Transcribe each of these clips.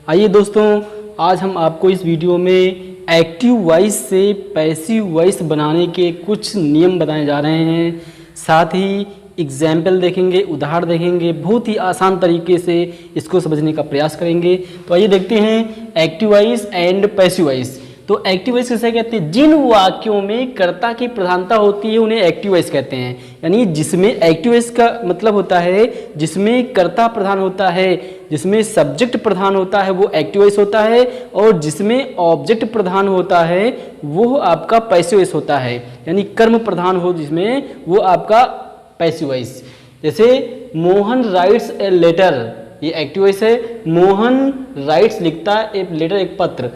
आइए दोस्तों, आज हम आपको इस वीडियो में एक्टिव वॉइस से पैसिव वॉइस बनाने के कुछ नियम बताने जा रहे हैं। साथ ही एग्जाम्पल देखेंगे, उदाहरण देखेंगे, बहुत ही आसान तरीके से इसको समझने का प्रयास करेंगे। तो आइए देखते हैं active voice and passive voice. तो एक्टिव वॉइस किसे कहते हैं? जिन वाक्यों में कर्ता की प्रधानता होती है उन्हें एक्टिव वॉइस कहते हैं। यानी जिसमें एक्टिव वॉइस का मतलब होता है जिसमें कर्ता प्रधान होता है, जिसमें सब्जेक्ट प्रधान होता है वो एक्टिव वॉइस होता है, और जिसमें ऑब्जेक्ट प्रधान होता है वो आपका पैसिव वॉइस होता है। यानी कर्म प्रधान हो जिसमें वो आपका पैसिव वॉइस। जैसे मोहन राइट्स ए लेटर, ये एक्टिव वॉइस है। मोहन राइट्स लिखता है एक लेटर, एक पत्र।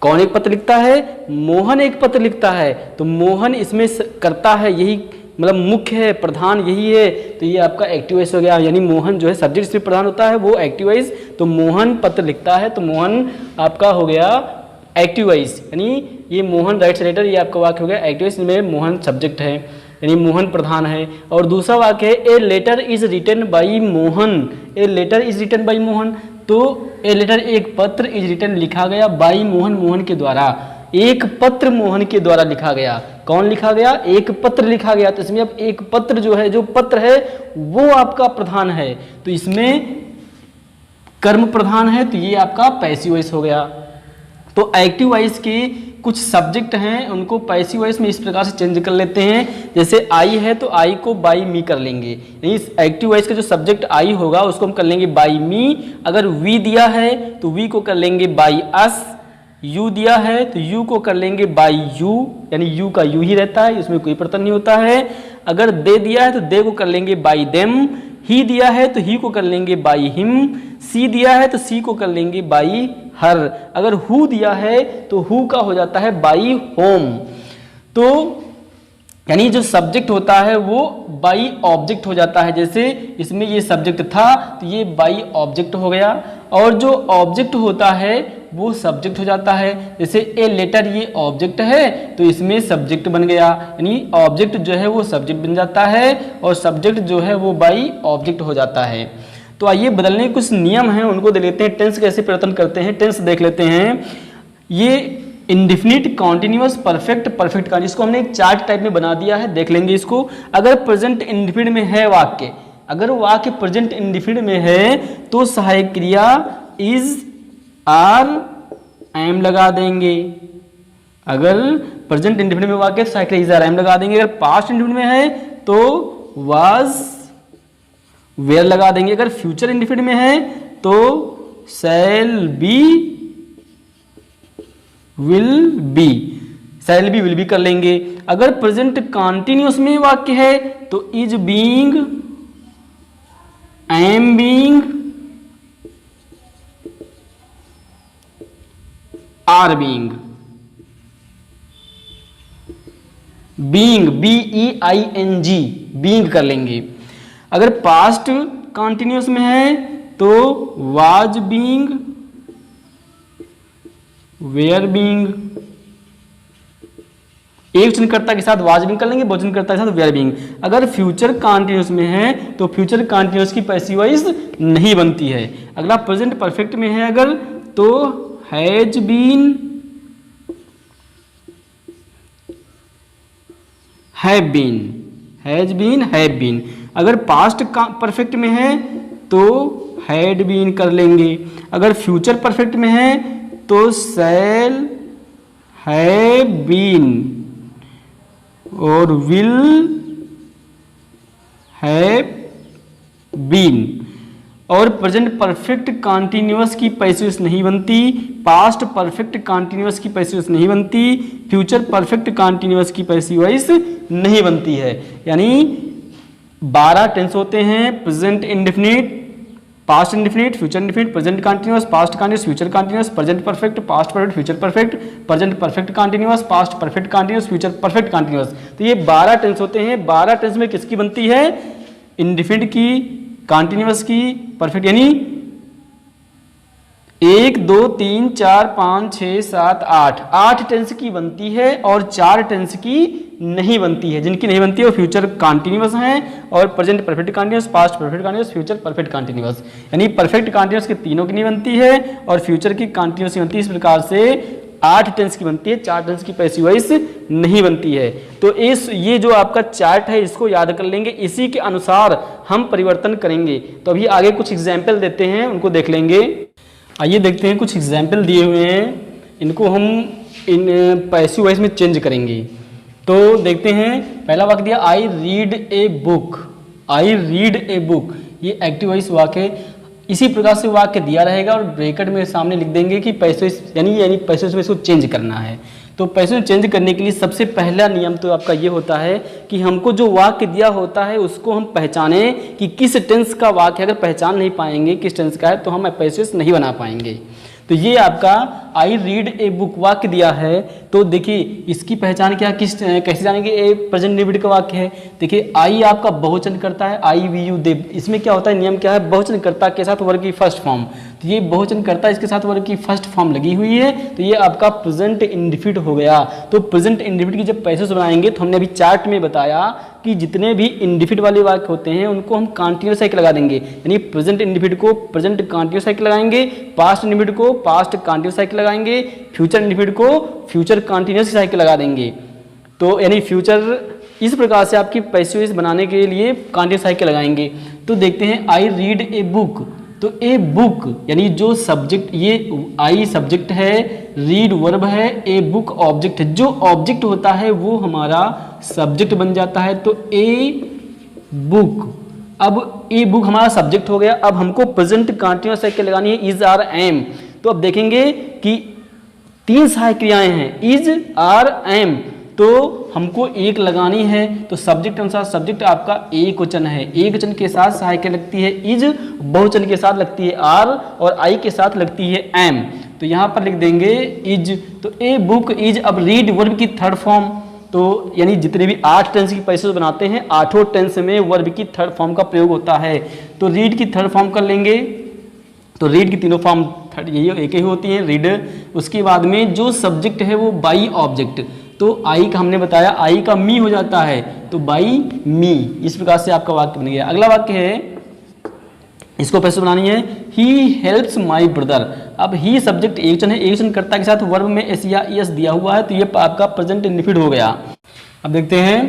कौन एक पत्र लिखता है? मोहन एक पत्र लिखता है। तो मोहन इसमें करता है, यही मतलब मुख्य है, प्रधान यही है, तो ये आपका एक्टिव वॉइस हो गया। यानी मोहन जो है सब्जेक्ट इसमें प्रधान होता है वो एक्टिव वॉइस। तो मोहन पत्र लिखता है तो मोहन आपका हो गया एक्टिव वॉइस। यानी ये मोहन राइट्स लेटर, ये आपका वाक्य हो गया एक्टिव वॉइस, इसमें मोहन सब्जेक्ट है यानी मोहन प्रधान है। और दूसरा वाक्य है a letter is written by Mohan. A letter is written by Mohan, तो ए लेटर एक पत्र इज रिटन लिखा गया बाई मोहन, मोहन के द्वारा। एक पत्र मोहन के द्वारा लिखा गया। कौन लिखा गया? एक पत्र लिखा गया। तो इसमें अब एक पत्र जो है, जो पत्र है वो आपका प्रधान है, तो इसमें कर्म प्रधान है, तो ये आपका पैसिव वॉइस हो गया। तो एक्टिव वॉइस के कुछ सब्जेक्ट हैं उनको पैसिव वॉइस में इस प्रकार से चेंज कर लेते हैं। जैसे आई है तो आई को बाई मी कर लेंगे, यानी एक्टिव वॉइस का जो सब्जेक्ट आई होगा उसको हम कर लेंगे बाई मी। अगर वी दिया है तो वी को कर लेंगे बाई अस। यू दिया है तो यू को कर लेंगे बाई यू, यानी यू का यू ही रहता है, इसमें कोई परिवर्तन नहीं होता है। अगर दे दिया है तो दे को कर लेंगे बाई देम। ही दिया है तो ही को कर लेंगे बाई हिम। सी दिया है तो सी को कर लेंगे बाई हर। अगर हु दिया है तो हु का हो जाता है बाई होम। तो यानी जो सब्जेक्ट होता है वो बाई ऑब्जेक्ट हो जाता है। जैसे इसमें ये सब्जेक्ट था तो ये बाई ऑब्जेक्ट हो गया, और जो ऑब्जेक्ट होता है वो सब्जेक्ट हो जाता है। जैसे ए लेटर ये ऑब्जेक्ट है तो इसमें सब्जेक्ट बन गया, यानी ऑब्जेक्ट जो है वो सब्जेक्ट बन जाता है और सब्जेक्ट जो है वो बाई ऑब्जेक्ट हो जाता है। तो आइए बदलने के कुछ नियम हैं उनको देख लेते हैं। टेंस कैसे परिवर्तन करते हैं टेंस देख लेते हैं। ये इंडिफिनिट, कॉन्टिन्यूअस, परफेक्ट, परफेक्ट का जिसको हमने एक चार्ट टाइप में बना दिया है, देख लेंगे इसको। अगर प्रेजेंट इंडिफिनिट में है वाक्य, अगर वाक्य प्रेजेंट इंडिफिनिट में है तो सहायक क्रिया इज, आर, एम लगा देंगे। अगर प्रेजेंट इंडिफिनिट में वाक्य सहायक क्रिया इज, आर, एम लगा देंगे। अगर पास्ट इंडिफिनिट में है तो वाज, वेयर लगा देंगे। अगर फ्यूचर इंडिफिनिट में है तो shall be, will be, shall be, will be कर लेंगे। अगर प्रेजेंट कॉन्टिन्यूअस में वाक्य है तो is being, am being, are being. Being, B-E-I-N-G, being कर लेंगे। अगर पास्ट कॉन्टिन्यूअस में है तो वाज बीइंग, वेयर बीइंग। एक वचनकर्ता के साथ वाज बीइंग कर लेंगे, बहुवचनकर्ता के साथ वेयर बीइंग। अगर फ्यूचर कॉन्टिन्यूअस में है तो फ्यूचर कॉन्टिन्यूअस की पैसिव वॉइस नहीं बनती है। अगला प्रेजेंट परफेक्ट में है अगर तो has been, have been, has been, have been. अगर पास्ट परफेक्ट में है तो हैड बीन कर लेंगे। अगर फ्यूचर परफेक्ट में है तो शैल हैव बीन और विल हैव बीन। और प्रेजेंट परफेक्ट कॉन्टिन्यूअस की पैसिव वॉइस नहीं बनती, पास्ट परफेक्ट कॉन्टिन्यूअस की पैसिव वॉइस नहीं बनती, फ्यूचर परफेक्ट कॉन्टिन्यूअस की पैसिव वॉइस नहीं बनती है। यानी 12 टेंस होते हैं, present indefinite, past indefinite, future indefinite, present continuous, past continuous, future continuous, present perfect, past perfect, future perfect, present perfect continuous, past perfect continuous, future perfect continuous. तो ये 12 tense होते हैं। 12 टेंस में किसकी बनती है? इंडेफिनिट की, कॉन्टिन्यूअस की, परफेक्ट। यानी 1 2 3 4 5 6 7 8 8 टेंस की बनती है और 4 टेंस की नहीं बनती है, जिनकी नहीं बनती है वो फ्यूचर कॉन्टिन्यूअस हैं और present perfect continuous, past perfect continuous, future perfect continuous. यानी परफेक्ट कॉन्टिन्यूअस के तीनों की नहीं बनती है और फ्यूचर की कॉन्टिन्यूअस बनती है। इस प्रकार से 8 टेंस की बनती है, 4 टेंस की पैसिव वॉइस नहीं बनती है। तो ये जो आपका चार्ट है इसको याद कर लेंगे, इसी के अनुसार हम परिवर्तन करेंगे। तो अभी आगे कुछ एग्जाम्पल देते हैं, उनको देख लेंगे। आइए देखते हैं, कुछ एग्जाम्पल दिए हुए हैं, इनको हम इन पैसिव वॉइस में चेंज करेंगे। तो देखते हैं, पहला वाक्य दिया I read a book, I read a book, ये एक्टिव वॉइस वाक्य। इसी प्रकार से वाक्य दिया रहेगा और ब्रैकेट में सामने लिख देंगे कि पैसिव यानी पैसिव में इसको चेंज करना है। तो पैसिव चेंज करने के लिए सबसे पहला नियम तो आपका ये होता है कि हमको जो वाक्य दिया होता है उसको हम पहचाने कि किस टेंस का वाक्य। अगर पहचान नहीं पाएंगे किस टेंस का है तो हम पैसिव नहीं बना पाएंगे। तो ये आपका आई रीड ए बुक वाक्य दिया है, तो देखिए इसकी पहचान क्या कैसे जानेंगे। ए प्रेजेंट इंडिविजुअल का वाक्य है। देखिए आई आपका बहुवचन करता है, आई वी यू दे, इसमें क्या होता है नियम क्या है, बहुवचन करता के साथ वर्ग की फर्स्ट फॉर्म। तो ये बहुवचन करता इसके साथ वर्ग की फर्स्ट फॉर्म लगी हुई है, तो ये आपका प्रेजेंट इंडिफिट हो गया। तो प्रेजेंट इंडिफिट की जब पैसिव बनाएंगे तो हमने अभी चार्ट में बताया कि जितने भी इंडिफिट वाले वाक्य होते हैं उनको हम कॉन्टिन्यूअस साइकिल लगा देंगे। यानी प्रेजेंट इंडिफिट को प्रेजेंट कॉन्टिन्यूअस साइकिल लगाएंगे, पास्ट इंडिफिट को पास्ट कॉन्टिन्यूअस साइकिल लगाएंगे, फ्यूचर इंडिफिट को फ्यूचर कॉन्टिन्यूअस साइकिल लगा देंगे। तो यानी फ्यूचर इस प्रकार से आपकी पैसिव बनाने के लिए कॉन्टिन्यूअस साइकिल लगाएंगे। तो देखते हैं आई रीड ए बुक, तो ए बुक यानी जो सब्जेक्ट, ये आई सब्जेक्ट है, रीड वर्ब है, ए बुक ऑब्जेक्ट है। जो ऑब्जेक्ट होता है वो हमारा सब्जेक्ट बन जाता है। तो ए बुक, अब ए बुक हमारा सब्जेक्ट हो गया। अब हमको प्रेजेंट कॉन्टिन्यूअस साइकिल लगानी है, इज आर एम। तो अब देखेंगे कि 3 सहायक क्रियाएं हैं, इज आर एम, तो हमको एक लगानी है। तो सब्जेक्ट अनुसार सब्जेक्ट आपका एक वचन है, एक वचन के साथ सहायक लगती है इज, बहुवचन के साथ लगती है आर और आई के साथ लगती है एम। तो यहाँ पर लिख देंगे इज। तो ए बुक इज, अब रीड वर्ब की थर्ड फॉर्म, तो यानी जितने भी 8 टेंस की पैसिव बनाते हैं 8 टेंस में वर्ब की थर्ड फॉर्म का प्रयोग होता है। तो रीड की थर्ड फॉर्म कर लेंगे। तो रीड की तीनों फॉर्म यही एक ही होती है, रीड। उसके बाद में जो सब्जेक्ट है वो बाई ऑब्जेक्ट, तो आई का हमने बताया आई का मी हो जाता है, तो बाई मी। इस प्रकार से आपका वाक्य बन गया। अगला वाक्य है, इसको पैसिव बनानी है, ही हेल्प्स माई ब्रदर। अब ही सब्जेक्ट एक वचन है, एक वचन कर्ता के साथ वर्ब में एस या एस दिया हुआ है, तो ये आपका प्रेजेंट इंडिफिट हो गया। अब देखते हैं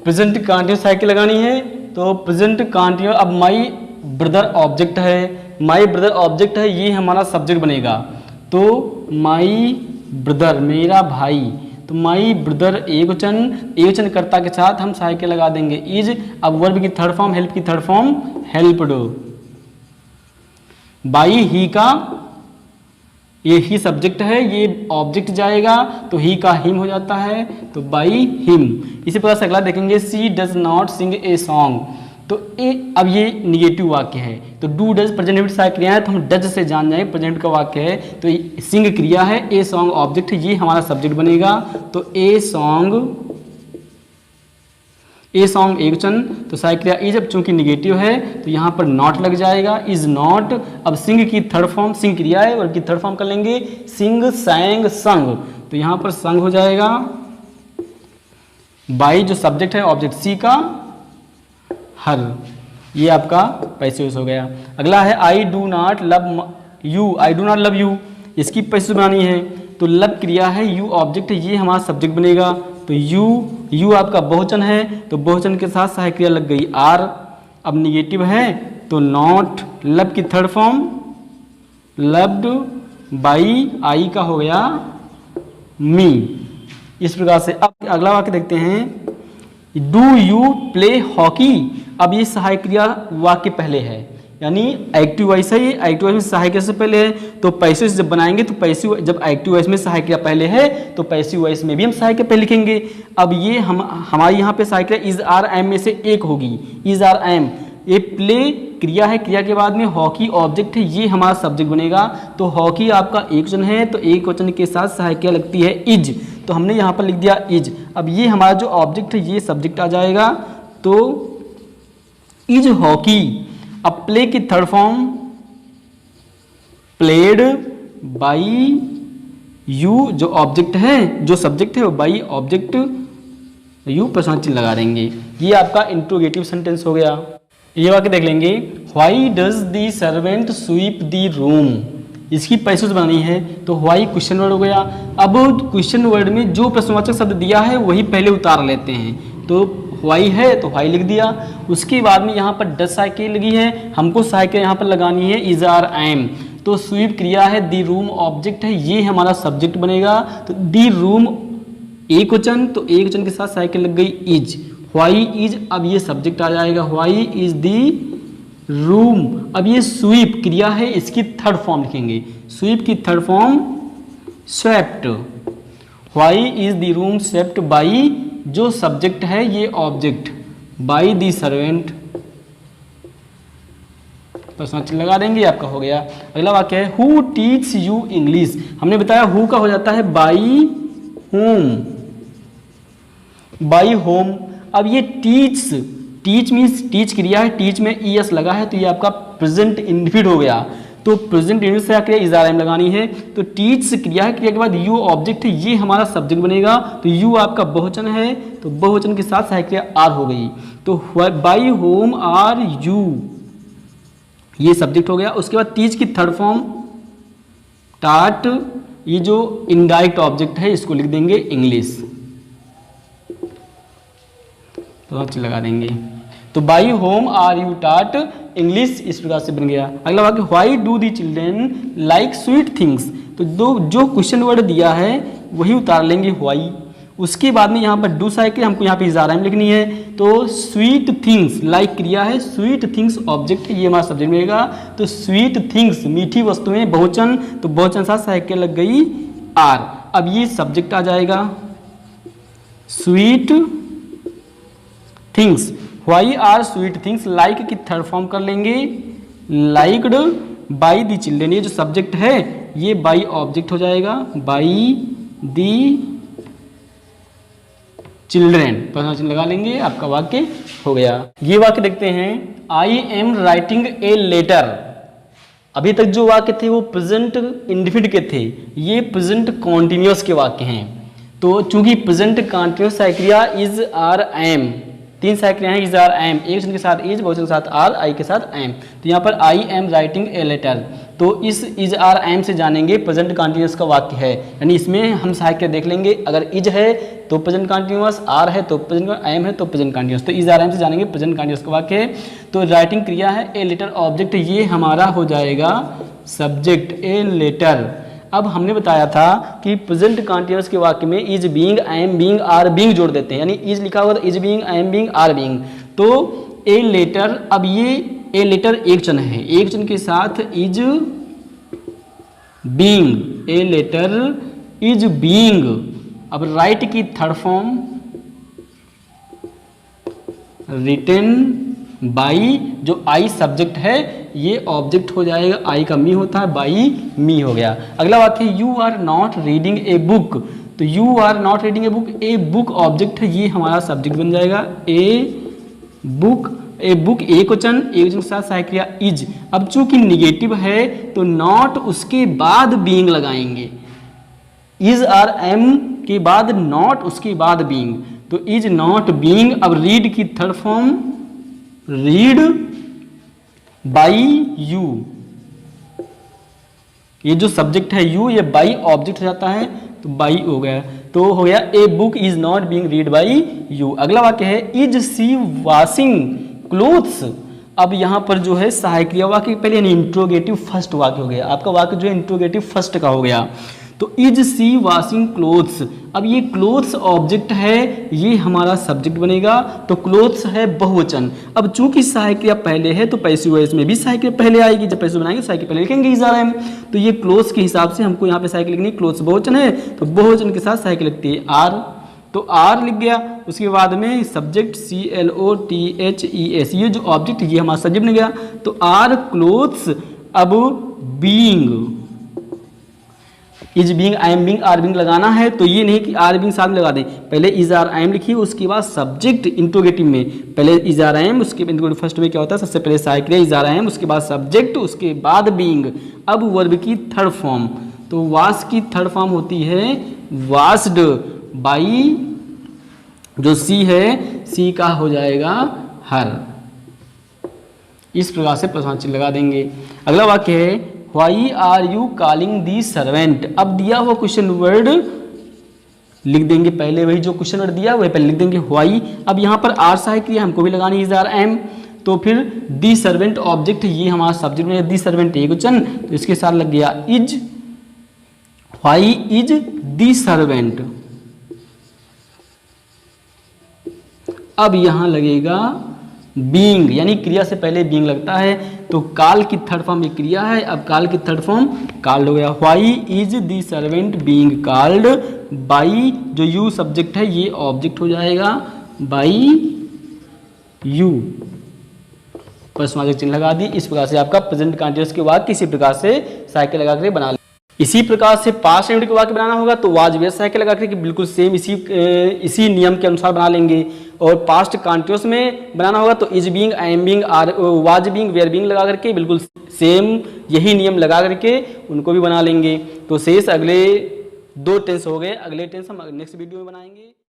प्रेजेंट कॉन्टिन्यूअस साइकिल लगानी है। तो प्रेजेंट कॉन्टिन्यूअस, अब माई ब्रदर ऑब्जेक्ट है, माई ब्रदर ऑब्जेक्ट है, ये हमारा सब्जेक्ट बनेगा। तो माई ब्रदर मेरा भाई, तो माई ब्रदर एक वचन कर्ता के साथ हम सहायक लगा देंगे इज। अब वर्ब की थर्ड फॉर्म, हेल्प की थर्ड फॉर्म हेल्प्ड। बाई ही का, ये ही सब्जेक्ट है, ये ऑब्जेक्ट जाएगा, तो ही का हिम हो जाता है, तो बाई हिम। इसी प्रकार से अगला देखेंगे, she does not sing a song. तो अब ये निगेटिव वाक्य है, तो डू डज प्रेजेंट सहायक क्रिया है, तो हम डज से जान जाए प्रेजेंट का वाक्य है। तो सिंग क्रिया है, ए सॉन्ग ऑब्जेक्ट, ये हमारा सब्जेक्ट बनेगा। तो ए सॉन्ग एक वचन, तो सहायक क्रिया इज, अब चूंकि निगेटिव है तो यहाँ पर नॉट लग जाएगा, इज नॉट। अब सिंग की थर्ड फॉर्म, सिंग क्रिया है और की थर्ड फॉर्म कर लेंगे, सिंग सैंग संग, तो यहाँ पर संग हो जाएगा। बाई जो सब्जेक्ट है ऑब्जेक्ट सी का हर, ये आपका पैसिव हो गया। अगला है I do not love you, I do not love you, इसकी पैसिव बनानी है। तो लव क्रिया है, यू ऑब्जेक्ट है, ये हमारा सब्जेक्ट बनेगा। तो यू आपका बहुवचन है, तो बहुवचन के साथ सहायक क्रिया लग गई आर। अब निगेटिव है तो नॉट, लव की third form loved by I का हो गया मी। इस प्रकार से अब अगला वाक्य देखते हैं, डू यू प्ले हॉकी। अब ये सहायक क्रिया वाक्य पहले है, यानी एक्टिव वॉइस है, ये एक्टिव वॉइस में सहायक क्रिया से पहले है। तो पैसिव जब बनाएंगे तो पैसिव, जब एक्टिव वॉइस में सहायक क्रिया पहले है तो पैसिव वॉइस में भी हम सहायक क्रिया पहले लिखेंगे। अब ये हमारी यहाँ पे सहायक क्रिया इज आर एम में से एक होगी, इज आर एम। ये प्ले क्रिया है, क्रिया के बाद में हॉकी ऑब्जेक्ट है, ये हमारा सब्जेक्ट बनेगा। तो हॉकी आपका एक वचन है, तो एक वचन के साथ सहायक क्रिया लगती है इज, तो हमने यहाँ पर लिख दिया इज। अब ये हमारा जो ऑब्जेक्ट है ये सब्जेक्ट आ जाएगा, तो इज हॉकी। अब प्ले की third form played by you, जो ऑब्जेक्ट है, जो सब्जेक्ट है वो बाई ऑब्जेक्ट यू प्रश्न चिन्ह लगा देंगे। ये आपका इंट्रोगेटिव सेंटेंस हो गया। ये वाक्य देख लेंगे, why does the servant sweep the room. इसकी पैसेज बनानी है तो व्हाई क्वेश्चन वर्ड हो गया। अब क्वेश्चन वर्ड में जो प्रश्नवाचक शब्द दिया है वही पहले उतार लेते हैं। तो व्हाई है तो व्हाई लिख दिया। उसके बाद में यहाँ पर डज साइकिल लगी है, हमको साइकिल यहाँ पर लगानी है इज आर एम। तो स्वीप क्रिया है, दी रूम ऑब्जेक्ट है, ये हमारा सब्जेक्ट बनेगा। तो दी रूम एक वचन, तो एक वचन के साथ साइकिल लग गई इज। व्हाई इज, अब ये सब्जेक्ट आ जाएगा, व्हाई इज दी रूम। अब ये स्वीप क्रिया है, इसकी थर्ड फॉर्म लिखेंगे। स्वीप की third form swept. Why is the room swept by, जो सब्जेक्ट है ये ऑब्जेक्ट, बाई दी सर्वेंट। प्रश्न लगा देंगे, आपका हो गया। अगला वाक्य है, हु टीच यू इंग्लिश। हमने बताया हु का हो जाता है बाई होम, बाई होम। अब ये टीच, टीच मीन्स टीच क्रिया है, टीच में ईएस लगा है तो ये आपका प्रेजेंट इंडिफिड हो गया। तो प्रेजेंट इंडिफिड से क्रिया इज आर एम लगानी है। तो टीच क्रिया है, क्रिया के बाद यू ऑब्जेक्ट है, ये हमारा सब्जेक्ट बनेगा। तो यू आपका बहुवचन है, तो बहुवचन के साथ सहायक क्रिया आर हो गई। तो बाई होम आर यू, ये सब्जेक्ट हो गया। उसके बाद टीच की थर्ड फॉर्म टाट, ये जो इनडायरेक्ट ऑब्जेक्ट है इसको लिख देंगे इंग्लिश, तो अच्छी लगा देंगे। तो बाई होम आर यू टाट इंग्लिश, इस प्रकार से बन गया। अगला वाक्य, why do the children like sweet things. तो जो क्वेश्चन वर्ड दिया है वही उतार लेंगे व्हाई। उसके बाद में यहाँ पर डू साइकिल, हमको यहाँ पे इज आर एम लिखनी है। तो स्वीट थिंग्स, लाइक क्रिया है, स्वीट थिंग्स ऑब्जेक्ट है, ये हमारा सब्जेक्ट मिलेगा। तो स्वीट थिंग्स मीठी वस्तुएं, बहुवचन, तो बहुवचन साथ साइकिल लग गई आर। अब ये सब्जेक्ट आ जाएगा sweet things. Why are sweet things, like की थर्ड फॉर्म कर लेंगे लाइक्ड बाई दी चिल्ड्रेन। ये जो सब्जेक्ट है ये बाई ऑब्जेक्ट हो जाएगा, बाई दी चिल्ड्रेन, प्रश्न लगा लेंगे, आपका वाक्य हो गया। ये वाक्य देखते हैं, I am writing a letter. अभी तक जो वाक्य थे वो प्रेजेंट इंडिफिनिट के थे, ये प्रेजेंट कॉन्टिन्यूअस के वाक्य हैं। तो चूंकि प्रेजेंट कॉन्टिन्यूअस साइक्रिया इज आर एम, तीन साइक्रिया हैं इज आर एम, एक वचन के साथ इज, बहुवचन के साथ आर, आई के साथ एम। तो यहाँ पर I am writing a letter, तो इस इज आर एम से जानेंगे प्रेजेंट कॉन्टिन्यूअस का वाक्य है। यानी इसमें हम साइक्रिया देख लेंगे, अगर इज है तो प्रेजेंट कॉन्टिन्यूअस, आर है तो प्रेजेंट, एम है तो प्रेजेंट कॉन्टिन्यूअस। तो इज आर एम से जानेंगे प्रेजेंट कॉन्टिन्यूअस का वाक्य है। तो राइटिंग क्रिया है, ए लेटर ऑब्जेक्ट, ये हमारा हो जाएगा सब्जेक्ट, ए लेटर। अब हमने बताया था कि प्रेजेंट कॉन्टिन्यूअस के वाक्य में is being, am being, are being जोड़ देते हैं। यानी इज लिखा हुआ तो is being, am being, are being. तो ए लेटर, अब ये ए लेटर एक वचन है, एक वचन के साथ is being, a letter is being. अब राइट की थर्ड फॉर्म रिटन बाई, जो आई सब्जेक्ट है ये ऑब्जेक्ट हो जाएगा, आई का मी होता है, बाई मी हो गया। अगला बात है, you are not reading a book. तो you are not reading a book, a book object है, ये हमारा सब्जेक्ट बन जाएगा, ए बुक। ए बुक एक वचन, एक वचन के साथ सहायक क्रिया इज। अब चूंकि निगेटिव है तो नॉट उसके बाद बीइंग लगाएंगे, इज आर एम के बाद नॉट, उसके बाद बीइंग, तो इज नॉट बीइंग। अब रीड की third form read by you, ये जो सब्जेक्ट है यू, ये बाई ऑब्जेक्ट हो जाता है, तो बाई हो गया। तो हो गया a book is not being read by you. अगला वाक्य है, इज सी वॉशिंग क्लोथ्स। अब यहां पर जो है सहायक क्रिया वाक्य पहले यानी इंट्रोगेटिव फर्स्ट वाक्य हो गया, आपका वाक्य जो है इंट्रोगेटिव फर्स्ट का हो गया। तो इज सी वॉशिंग क्लोथ्स, अब ये क्लोथ्स ऑब्जेक्ट है, ये हमारा सब्जेक्ट बनेगा। तो क्लोथ्स है बहुवचन। अब चूंकि सहायक क्रिया पहले है तो पैसिव वॉइस में भी सहायक क्रिया पहले आएगी, जब पैसिव बनाएंगे सहायक पहले लिखेंगे इज आर एम। तो ये क्लोथ्स के हिसाब से हमको यहाँ पे सहायक लिखनी है, क्लोथ्स बहुवचन है तो बहुवचन के साथ सहायक लिखती है आर, तो आर लिख गया। उसके बाद में सब्जेक्ट CLOTHES, ये जो ऑब्जेक्ट ये हमारा सब्जेक्ट बन गया। तो आर क्लोथ्स, अब being, is being, I am being, are being लगाना है, तो ये नहीं कि आर बीइंग साथ में लगा दें, पहले इज आर आई एम लिखिए, उसके बाद सब्जेक्ट इंट्रोगेटिव में पहले इज आर आई एम, उसके इंट्रोगेटिव फर्स्ट में क्या होता है, सबसे पहले सहायक क्रिया इज आर आई एम, उसके बाद सब्जेक्ट, उसके बाद बीइंग। अब वर्ब की थर्ड फॉर्म, तो वाश की थर्ड फॉर्म होती है वाश्ड बाई जो सी है सी का हो जाएगा हर। इस प्रकार से प्रश्न चिन्ह लगा देंगे। अगला वाक्य है why are you calling the servant. अब दिया हुआ क्वेश्चन वर्ड लिख देंगे, पहले वही जो क्वेश्चन वर्ड दिया हुआ है पहले लिख देंगे व्हाई। अब यहाँ पर आर सहायक क्रिया हमको भी लगानी इज आर एम, तो फिर दी सर्वेंट ऑब्जेक्ट, ये हमारा सब्जेक्ट में दी सर्वेंट एकवचन, तो इसके साथ लग गया is, why is the servant. अब यहां लगेगा बीइंग, यानी क्रिया से पहले बीइंग लगता है, तो काल की थर्ड फॉर्म एक क्रिया है, अब काल की थर्ड फॉर्म कॉल्ड हो गया। Why is the servant being called by, जो यू सब्जेक्ट है ये ऑब्जेक्ट हो जाएगा, बाई यू, प्रश्नवाचक चिन्ह लगा दी। इस प्रकार से आपका प्रेजेंट कंटीन्यूअस के वाक्य इसी प्रकार से साइकिल लगा कर बना। इसी प्रकार से पास्ट टाइम के वाक्य बनाना होगा तो वाज वेयर साइकिल लगा करके बिल्कुल सेम इसी नियम के अनुसार बना लेंगे। और पास्ट कंटीन्यूअस में बनाना होगा तो is being, I am being, are was being, were being लगा करके बिल्कुल सेम यही नियम लगा करके उनको भी बना लेंगे। तो शेष अगले 2 टेंस हो गए, अगले टेंस हम नेक्स्ट वीडियो में बनाएंगे।